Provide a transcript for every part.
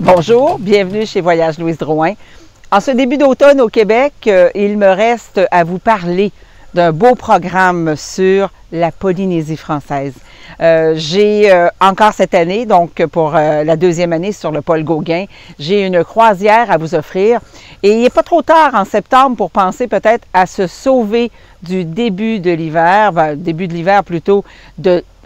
Bonjour, bienvenue chez Voyage Louise Drouin. En ce début d'automne au Québec, il me reste à vous parler d'un beau programme sur la Polynésie française. J'ai encore cette année, donc pour la deuxième année sur le Paul Gauguin, j'ai une croisière à vous offrir. Et il n'est pas trop tard en septembre pour penser peut-être à se sauver du début de l'hiver, début de l'hiver plutôt,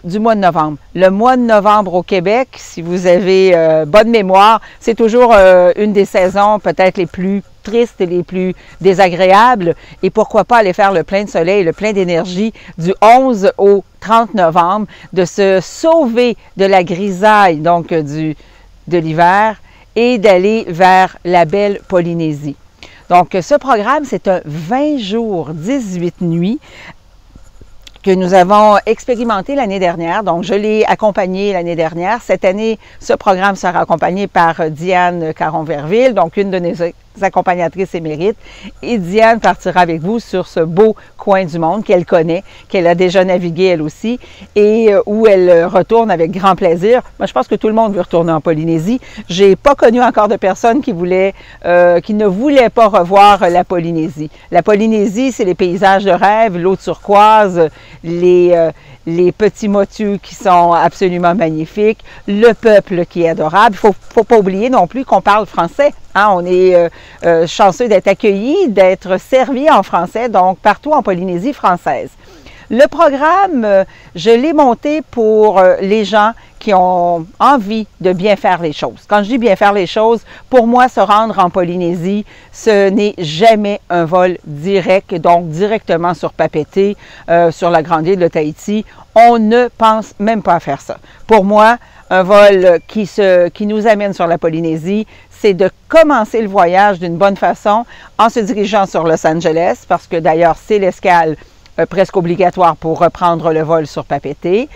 du mois de novembre. Le mois de novembre au Québec, si vous avez bonne mémoire, c'est toujours une des saisons peut-être les plus tristes et les plus désagréables. Et pourquoi pas aller faire le plein de soleil, le plein d'énergie du 11 au 30 novembre, de se sauver de la grisaille donc de l'hiver et d'aller vers la belle Polynésie. Donc ce programme, c'est un 20 jours, 18 nuits que nous avons expérimenté l'année dernière. Donc, je l'ai accompagné l'année dernière. Cette année, ce programme sera accompagné par Diane Caron-Verville, donc une de nos accompagnatrices émérites. Et Diane partira avec vous sur ce beau coin du monde qu'elle connaît, qu'elle a déjà navigué elle aussi, et où elle retourne avec grand plaisir. Moi, je pense que tout le monde veut retourner en Polynésie. J'ai pas connu encore de personne qui ne voulait pas revoir la Polynésie. La Polynésie, c'est les paysages de rêve, l'eau turquoise, les petits motus qui sont absolument magnifiques, le peuple qui est adorable. Il ne faut pas oublier non plus qu'on parle français. Hein? On est chanceux d'être accueillis, d'être servis en français, donc partout en Polynésie française. Le programme, je l'ai monté pour les gens qui ont envie de bien faire les choses. Quand je dis bien faire les choses, pour moi, se rendre en Polynésie, ce n'est jamais un vol direct, donc directement sur Papeete, sur la grande île de Tahiti. On ne pense même pas à faire ça. Pour moi, un vol qui nous amène sur la Polynésie, c'est de commencer le voyage d'une bonne façon en se dirigeant sur Los Angeles, parce que d'ailleurs, c'est l'escale presque obligatoire pour reprendre le vol sur Papeete.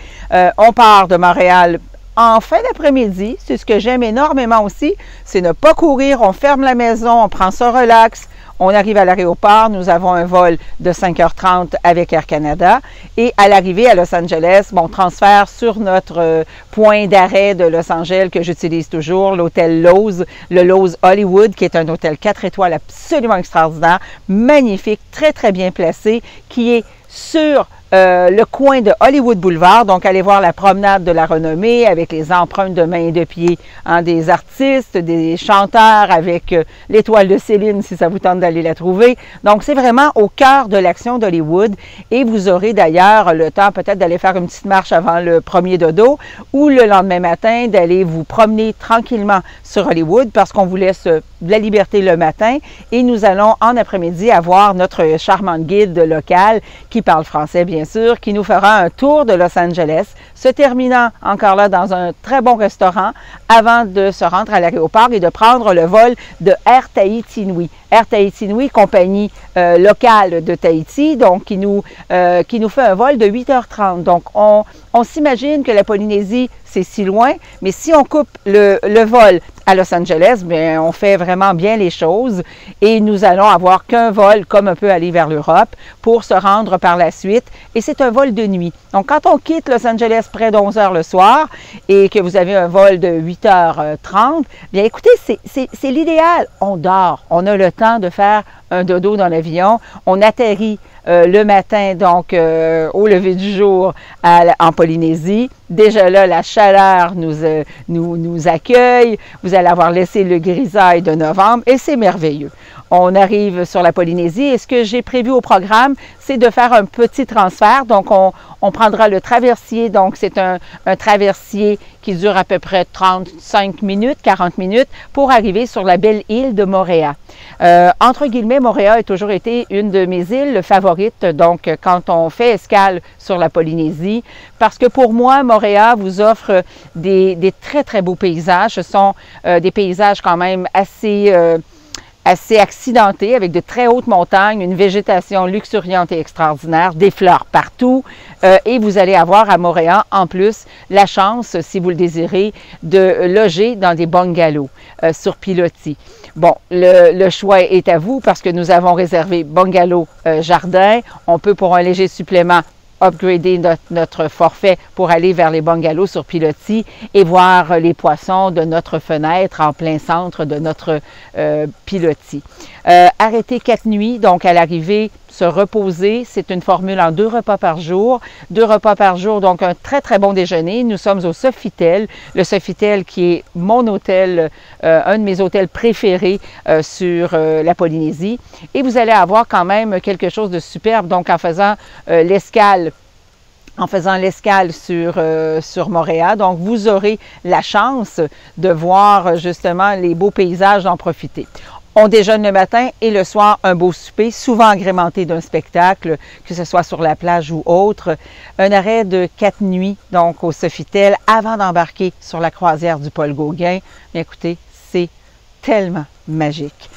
On part de Montréal en fin d'après-midi. C'est ce que j'aime énormément aussi, c'est ne pas courir, on ferme la maison, on prend ça relax. On arrive à l'aéroport, nous avons un vol de 5h30 avec Air Canada et à l'arrivée à Los Angeles, on transfère sur notre point d'arrêt de Los Angeles que j'utilise toujours, l'hôtel Loews, le Loews Hollywood, qui est un hôtel 4 étoiles absolument extraordinaire, magnifique, très très bien placé, qui est sur le coin de Hollywood Boulevard, donc allez voir la promenade de la renommée avec les empreintes de mains et de pieds des artistes, des chanteurs avec l'étoile de Céline si ça vous tente d'aller la trouver. Donc c'est vraiment au cœur de l'action d'Hollywood et vous aurez d'ailleurs le temps peut-être d'aller faire une petite marche avant le premier dodo ou le lendemain matin d'aller vous promener tranquillement sur Hollywood parce qu'on vous laisse de la liberté le matin et nous allons en après-midi avoir notre charmante guide locale qui parle français bien sûr, qui nous fera un tour de Los Angeles, se terminant encore là dans un très bon restaurant avant de se rendre à l'aéroport et de prendre le vol de Air Tahiti Nui. Air Tahiti Nui, compagnie locale de Tahiti, donc qui nous fait un vol de 8h30. Donc, on s'imagine que la Polynésie, c'est si loin, mais si on coupe le vol à Los Angeles, bien, on fait vraiment bien les choses et nous allons avoir qu'un vol, comme on peut aller vers l'Europe, pour se rendre par la suite. Et c'est un vol de nuit. Donc, quand on quitte Los Angeles près de 11h le soir et que vous avez un vol de 8h30, bien, écoutez, c'est l'idéal. On dort. On a le temps de faire un dodo dans l'avion. On atterrit le matin, donc au lever du jour en Polynésie. Déjà là, la chaleur nous accueille. Vous allez avoir laissé le grisaille de novembre et c'est merveilleux. On arrive sur la Polynésie et ce que j'ai prévu au programme, c'est de faire un petit transfert. Donc, on prendra le traversier. Donc, c'est un traversier qui dure à peu près 35 minutes, 40 minutes pour arriver sur la belle île de Moorea. Entre guillemets, Moorea a toujours été une de mes îles favorites. Donc, quand on fait escale sur la Polynésie, parce que pour moi, Moorea vous offre des très, très beaux paysages. Ce sont des paysages quand même assez accidenté, avec de très hautes montagnes, une végétation luxuriante et extraordinaire, des fleurs partout. Et vous allez avoir à Moorea, en plus, la chance, si vous le désirez, de loger dans des bungalows sur pilotis. Bon, le choix est à vous parce que nous avons réservé bungalow jardin. On peut, pour un léger supplément, upgrader notre forfait pour aller vers les bungalows sur pilotis et voir les poissons de notre fenêtre en plein centre de notre pilotis. Arrêter 4 nuits, donc à l'arrivée, se reposer. C'est une formule en 2 repas par jour. 2 repas par jour, donc un très, très bon déjeuner. Nous sommes au Sofitel. Le Sofitel qui est mon hôtel, un de mes hôtels préférés sur la Polynésie. Et vous allez avoir quand même quelque chose de superbe, donc en faisant l'escale sur Moorea. Donc, vous aurez la chance de voir justement les beaux paysages, d'en profiter. On déjeune le matin et le soir, un beau souper, souvent agrémenté d'un spectacle, que ce soit sur la plage ou autre. Un arrêt de 4 nuits, donc au Sofitel, avant d'embarquer sur la croisière du Paul Gauguin. Mais écoutez, c'est tellement magique.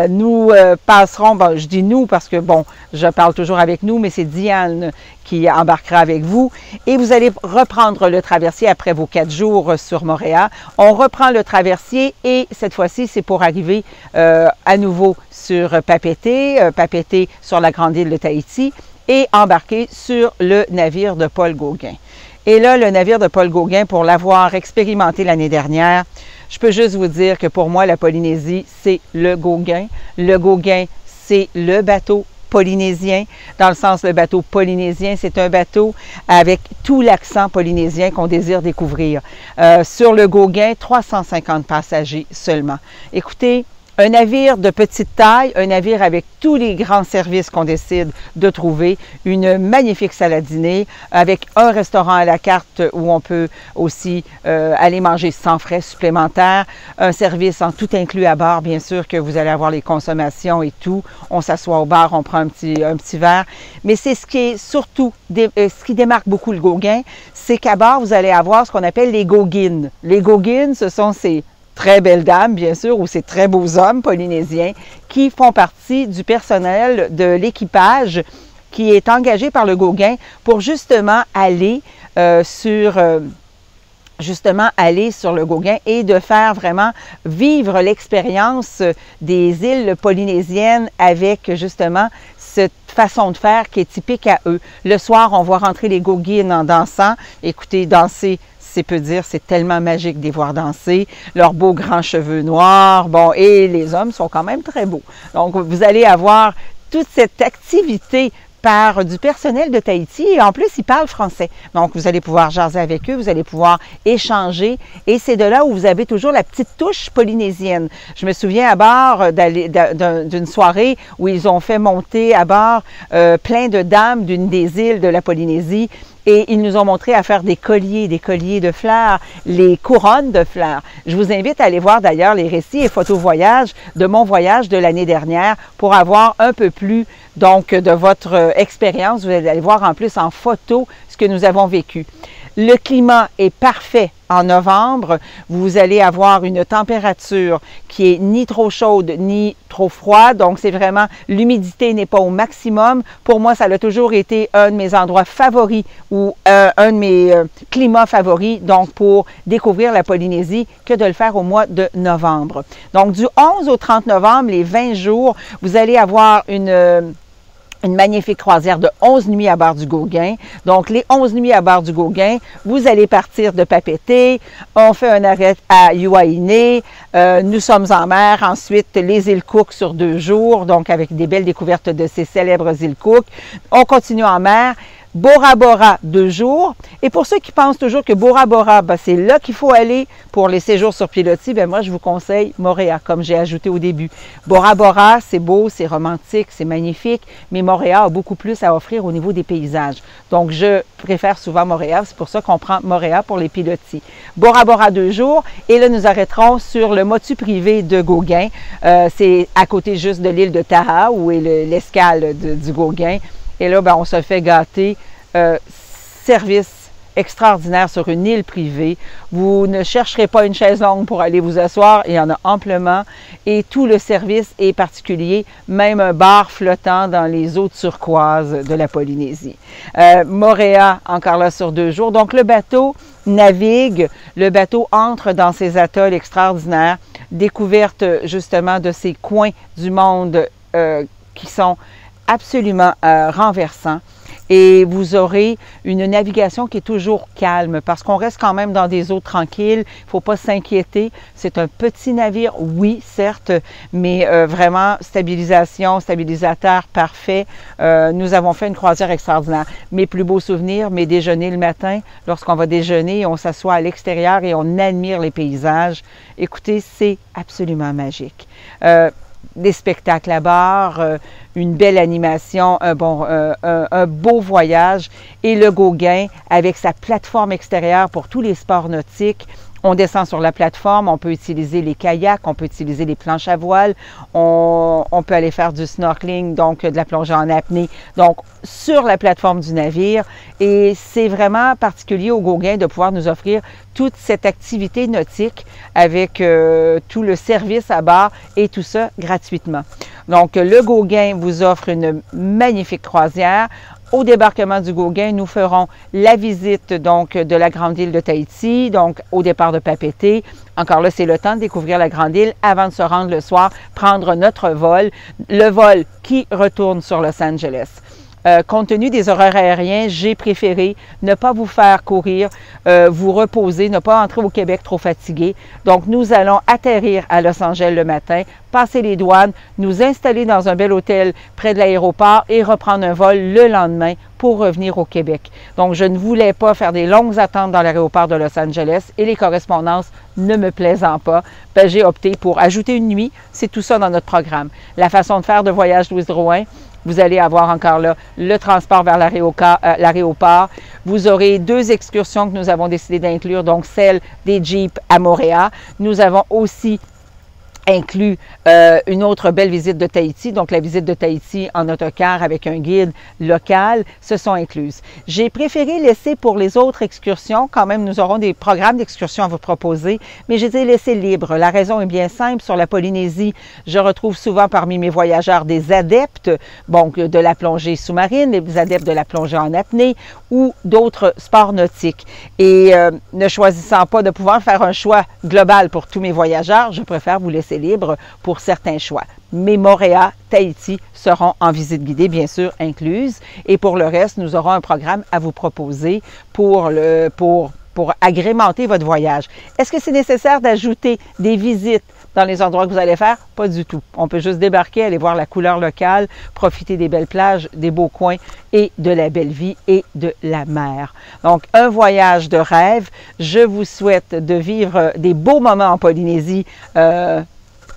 Nous passerons, bon, je dis nous parce que, bon, je parle toujours avec nous, mais c'est Diane qui embarquera avec vous. Et vous allez reprendre le traversier après vos 4 jours sur Moorea. On reprend le traversier et cette fois-ci, c'est pour arriver à nouveau sur Papeete, Papeete sur la grande île de Tahiti et embarquer sur le navire de Paul Gauguin. Et là, le navire de Paul Gauguin, pour l'avoir expérimenté l'année dernière, je peux juste vous dire que pour moi, la Polynésie, c'est le Gauguin. Le Gauguin, c'est le bateau polynésien. Dans le sens, le bateau polynésien, c'est un bateau avec tout l'accent polynésien qu'on désire découvrir. Sur le Gauguin, 350 passagers seulement. Écoutez, un navire de petite taille, un navire avec tous les grands services qu'on décide de trouver, une magnifique salle à dîner avec un restaurant à la carte où on peut aussi aller manger sans frais supplémentaires, un service en tout inclus à bord, bien sûr que vous allez avoir les consommations et tout. On s'assoit au bar, on prend un petit verre. Mais c'est ce qui est surtout, ce qui démarque beaucoup le Gauguin, c'est qu'à bord, vous allez avoir ce qu'on appelle les Gauguines. Les Gauguines, ce sont ces très belles dames, bien sûr, ou ces très beaux hommes polynésiens qui font partie du personnel de l'équipage qui est engagé par le Gauguin pour justement aller sur le Gauguin et de faire vraiment vivre l'expérience des îles polynésiennes avec justement cette façon de faire qui est typique à eux. Le soir, on voit rentrer les Gauguines en dansant. Écoutez, danser, c'est peu dire, c'est tellement magique de les voir danser, leurs beaux grands cheveux noirs, bon, et les hommes sont quand même très beaux. Donc, vous allez avoir toute cette activité par du personnel de Tahiti et en plus, ils parlent français. Donc, vous allez pouvoir jaser avec eux, vous allez pouvoir échanger et c'est de là où vous avez toujours la petite touche polynésienne. Je me souviens à bord d'une soirée où ils ont fait monter à bord plein de dames d'une des îles de la Polynésie. Et ils nous ont montré à faire des colliers de fleurs, les couronnes de fleurs. Je vous invite à aller voir d'ailleurs les récits et photos voyages de mon voyage de l'année dernière pour avoir un peu plus donc de votre expérience. Vous allez voir en plus en photo ce que nous avons vécu. Le climat est parfait en novembre. Vous allez avoir une température qui est ni trop chaude ni trop froide. Donc, c'est vraiment, l'humidité n'est pas au maximum. Pour moi, ça a toujours été un de mes endroits favoris ou un de mes climats favoris, donc pour découvrir la Polynésie, que de le faire au mois de novembre. Donc, du 11 au 30 novembre, les 20 jours, vous allez avoir une magnifique croisière de 11 nuits à bord du Gauguin. Donc, les 11 nuits à bord du Gauguin, vous allez partir de Papeete, on fait un arrêt à Huahinay, nous sommes en mer, ensuite les îles Cook sur 2 jours, donc avec des belles découvertes de ces célèbres îles Cook. On continue en mer. Bora Bora, 2 jours. Et pour ceux qui pensent toujours que Bora Bora, ben, c'est là qu'il faut aller pour les séjours sur pilotis, ben moi, je vous conseille Moorea, comme j'ai ajouté au début. Bora Bora, c'est beau, c'est romantique, c'est magnifique, mais Moorea a beaucoup plus à offrir au niveau des paysages. Donc, je préfère souvent Moorea, c'est pour ça qu'on prend Moorea pour les pilotis. Bora Bora, 2 jours, et là, nous arrêterons sur le motu privé de Gauguin. C'est à côté juste de l'île de Taha, où est l'escale du Gauguin. Et là, ben, on se fait gâter. Service extraordinaire sur une île privée. Vous ne chercherez pas une chaise longue pour aller vous asseoir. Il y en a amplement. Et tout le service est particulier. Même un bar flottant dans les eaux turquoises de la Polynésie. Moorea, encore là sur 2 jours. Donc, le bateau navigue. Le bateau entre dans ces atolls extraordinaires. Découverte justement de ces coins du monde qui sont absolument renversants. et vous aurez une navigation qui est toujours calme parce qu'on reste quand même dans des eaux tranquilles. Il ne faut pas s'inquiéter. C'est un petit navire, oui, certes, mais vraiment stabilisation, stabilisateur parfait. Nous avons fait une croisière extraordinaire. Mes plus beaux souvenirs, mes déjeuners le matin, lorsqu'on va déjeuner, on s'assoit à l'extérieur et on admire les paysages. Écoutez, c'est absolument magique. Des spectacles à bord, une belle animation, un beau voyage et le Gauguin avec sa plateforme extérieure pour tous les sports nautiques. On descend sur la plateforme, on peut utiliser les kayaks, on peut utiliser les planches à voile, on peut aller faire du snorkeling, donc de la plongée en apnée, donc sur la plateforme du navire. Et c'est vraiment particulier au Gauguin de pouvoir nous offrir toute cette activité nautique avec tout le service à bord et tout ça gratuitement. Donc, le Gauguin vous offre une magnifique croisière. Au débarquement du Gauguin, nous ferons la visite donc de la grande île de Tahiti, donc au départ de Papeete. Encore là, c'est le temps de découvrir la grande île avant de se rendre le soir, prendre notre vol, le vol qui retourne sur Los Angeles. Compte tenu des horaires aériens, j'ai préféré ne pas vous faire courir, vous reposer, ne pas entrer au Québec trop fatigué. Donc, nous allons atterrir à Los Angeles le matin, passer les douanes, nous installer dans un bel hôtel près de l'aéroport et reprendre un vol le lendemain pour revenir au Québec. Donc, je ne voulais pas faire des longues attentes dans l'aéroport de Los Angeles et les correspondances ne me plaisant pas, j'ai opté pour ajouter une nuit. C'est tout ça dans notre programme. La façon de faire de Voyage Louise Drouin. Vous allez avoir encore là le transport vers l'aéroport. Vous aurez 2 excursions que nous avons décidé d'inclure, donc celle des Jeeps à Montréal. Nous avons aussi inclut une autre belle visite de Tahiti, donc la visite de Tahiti en autocar avec un guide local, se sont incluses. J'ai préféré laisser pour les autres excursions, quand même nous aurons des programmes d'excursion à vous proposer, mais je les ai laissés libres. La raison est bien simple, sur la Polynésie, je retrouve souvent parmi mes voyageurs des adeptes, donc de la plongée sous-marine, des adeptes de la plongée en apnée ou d'autres sports nautiques. Et ne choisissant pas de pouvoir faire un choix global pour tous mes voyageurs, je préfère vous laisser libre pour certains choix. Mais Montréal, Tahiti seront en visite guidée, bien sûr, incluses. Et pour le reste, nous aurons un programme à vous proposer pour agrémenter votre voyage. Est-ce que c'est nécessaire d'ajouter des visites dans les endroits que vous allez faire? Pas du tout. On peut juste débarquer, aller voir la couleur locale, profiter des belles plages, des beaux coins et de la belle vie et de la mer. Donc, un voyage de rêve. Je vous souhaite de vivre des beaux moments en Polynésie,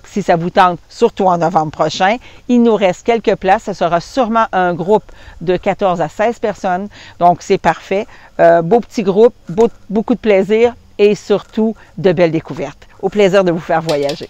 si ça vous tente, surtout en novembre prochain. Il nous reste quelques places. Ce sera sûrement un groupe de 14 à 16 personnes. Donc, c'est parfait. Beau petit groupe, beaucoup de plaisir et surtout de belles découvertes. Au plaisir de vous faire voyager.